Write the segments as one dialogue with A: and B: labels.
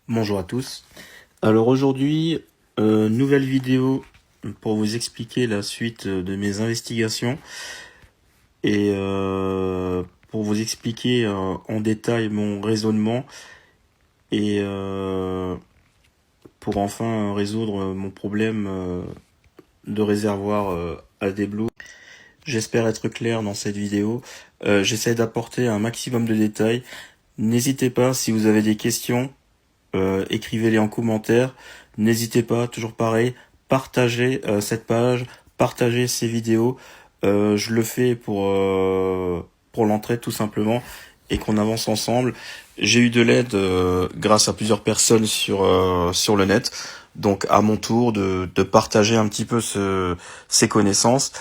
A: Bonjour à tous. Alors aujourd'hui, nouvelle vidéo pour vous expliquer la suite de mes investigations et pour vous expliquer en détail mon raisonnement et pour enfin résoudre mon problème de réservoir AdBlue. J'espère être clair dans cette vidéo. J'essaie d'apporter un maximum de détails. N'hésitez pas, si vous avez des questions, écrivez-les en commentaire. N'hésitez pas, toujours pareil, partagez cette page, partagez ces vidéos. Je le fais pour l'entraide tout simplement et qu'on avance ensemble. J'ai eu de l'aide grâce à plusieurs personnes sur le net. Donc à mon tour de partager un petit peu ces connaissances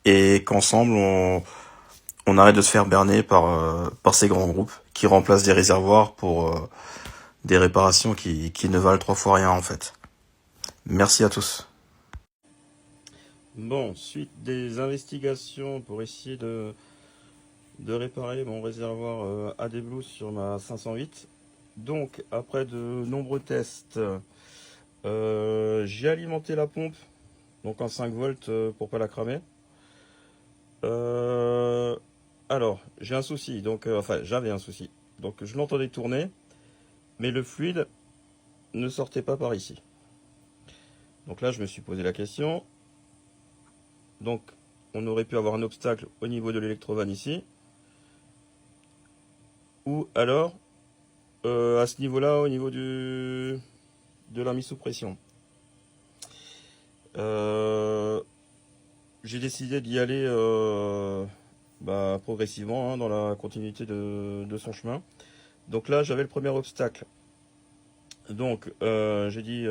A: et qu'ensemble on arrête de se faire berner par ces grands groupes qui remplacent des réservoirs pour des réparations qui ne valent 3 fois rien en fait. Merci à tous. Bon, suite des investigations pour essayer de réparer mon réservoir AdBlue sur ma 508. Donc, après de nombreux tests, j'ai alimenté la pompe, donc en 5 volts pour pas la cramer. Alors, j'ai un souci, donc enfin j'avais un souci. Donc je l'entendais tourner, mais le fluide ne sortait pas par ici. Donc là, je me suis posé la question. Donc, on aurait pu avoir un obstacle au niveau de l'électrovanne ici. Ou alors, à ce niveau-là, au niveau de la mise sous pression. J'ai décidé d'y aller progressivement, hein, dans la continuité de son chemin. Donc là, j'avais le premier obstacle. Donc, j'ai dit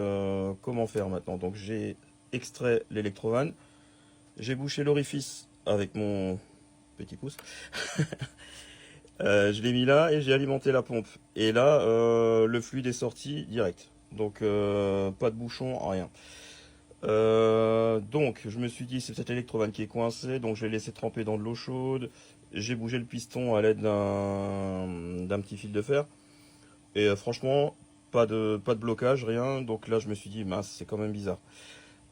A: comment faire maintenant. Donc, j'ai extrait l'électrovanne. J'ai bouché l'orifice avec mon petit pouce. Je l'ai mis là et j'ai alimenté la pompe. Et là, le fluide est sorti direct. Donc, pas de bouchon, rien. Donc, je me suis dit, c'est peut-être l'électrovanne qui est coincée. Donc, je l'ai laissé tremper dans de l'eau chaude. J'ai bougé le piston à l'aide d'un petit fil de fer. Et franchement, pas de blocage, rien. Donc là, je me suis dit, mince, c'est quand même bizarre.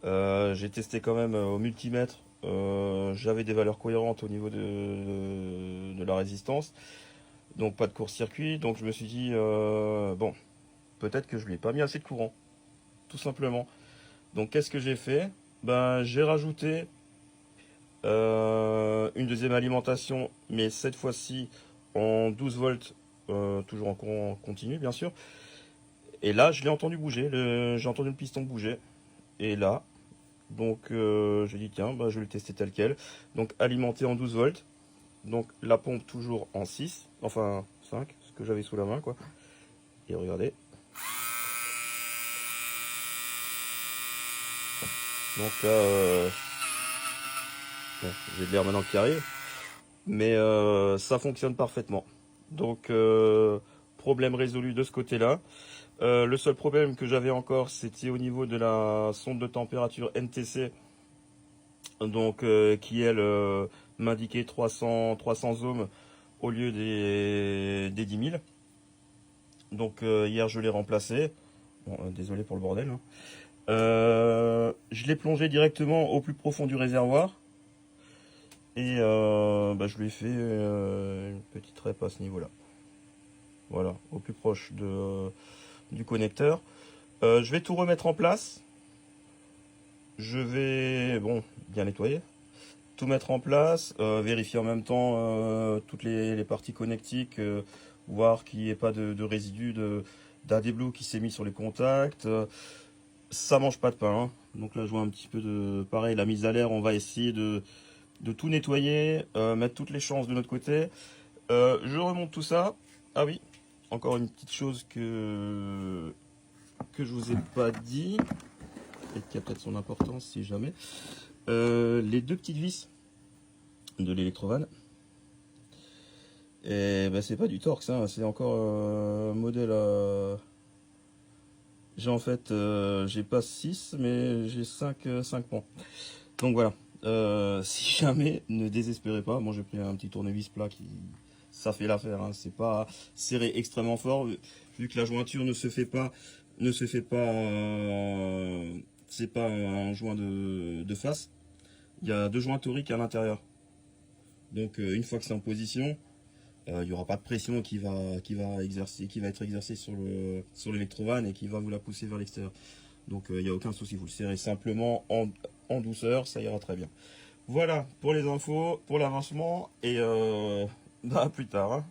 A: J'ai testé quand même au multimètre. J'avais des valeurs cohérentes au niveau de la résistance. Donc pas de court-circuit. Donc je me suis dit, bon, peut-être que je lui ai pas mis assez de courant. Tout simplement. Donc qu'est-ce que j'ai fait? Ben, j'ai rajouté une deuxième alimentation, mais cette fois-ci en 12 volts, toujours en courant continu, bien sûr. Et là, je l'ai entendu bouger. J'ai entendu le piston bouger. Et là, donc j'ai dit, tiens, bah, je vais le tester tel quel. Donc alimenté en 12 volts. Donc la pompe toujours en 6, enfin 5, ce que j'avais sous la main, quoi. Et regardez. Donc là, bon, j'ai de l'air maintenant qui arrive, mais ça fonctionne parfaitement. Donc problème résolu de ce côté-là. Le seul problème que j'avais encore, c'était au niveau de la sonde de température NTC, donc qui elle m'indiquait 300 ohms au lieu des 10 000. Donc hier je l'ai remplacé. Bon, désolé pour le bordel, hein. Je l'ai plongé directement au plus profond du réservoir. Et je lui ai fait une petite rep à ce niveau-là. Voilà, au plus proche du connecteur. Je vais tout remettre en place. Je vais, bon, bien nettoyer. Tout mettre en place. Vérifier en même temps toutes les parties connectiques. Voir qu'il n'y ait pas de résidus d'AdBlue qui s'est mis sur les contacts. Ça mange pas de pain, hein. Donc là, je vois un petit peu de... Pareil, la mise à l'air, on va essayer de tout nettoyer, mettre toutes les chances de notre côté. Je remonte tout ça. Ah oui, encore une petite chose que je vous ai pas dit, et qui a peut-être son importance si jamais. Les deux petites vis de l'électrovanne. Et ben, c'est pas du Torx, hein, c'est encore modèle à... J'ai en fait, j'ai pas 6, mais j'ai 5 pans. Donc voilà, si jamais, ne désespérez pas. Moi j'ai pris un petit tournevis plat qui... Ça fait l'affaire, hein. C'est pas serré extrêmement fort. vu que la jointure ne se fait pas, c'est pas un joint de face. Il y a deux joints toriques à l'intérieur. Donc une fois que c'est en position, il n'y aura pas de pression qui va être exercée sur l'électrovanne et qui va vous la pousser vers l'extérieur. Donc il n'y a aucun souci, vous le serrez simplement en douceur, ça ira très bien. Voilà pour les infos, pour l'avancement et à plus tard, hein.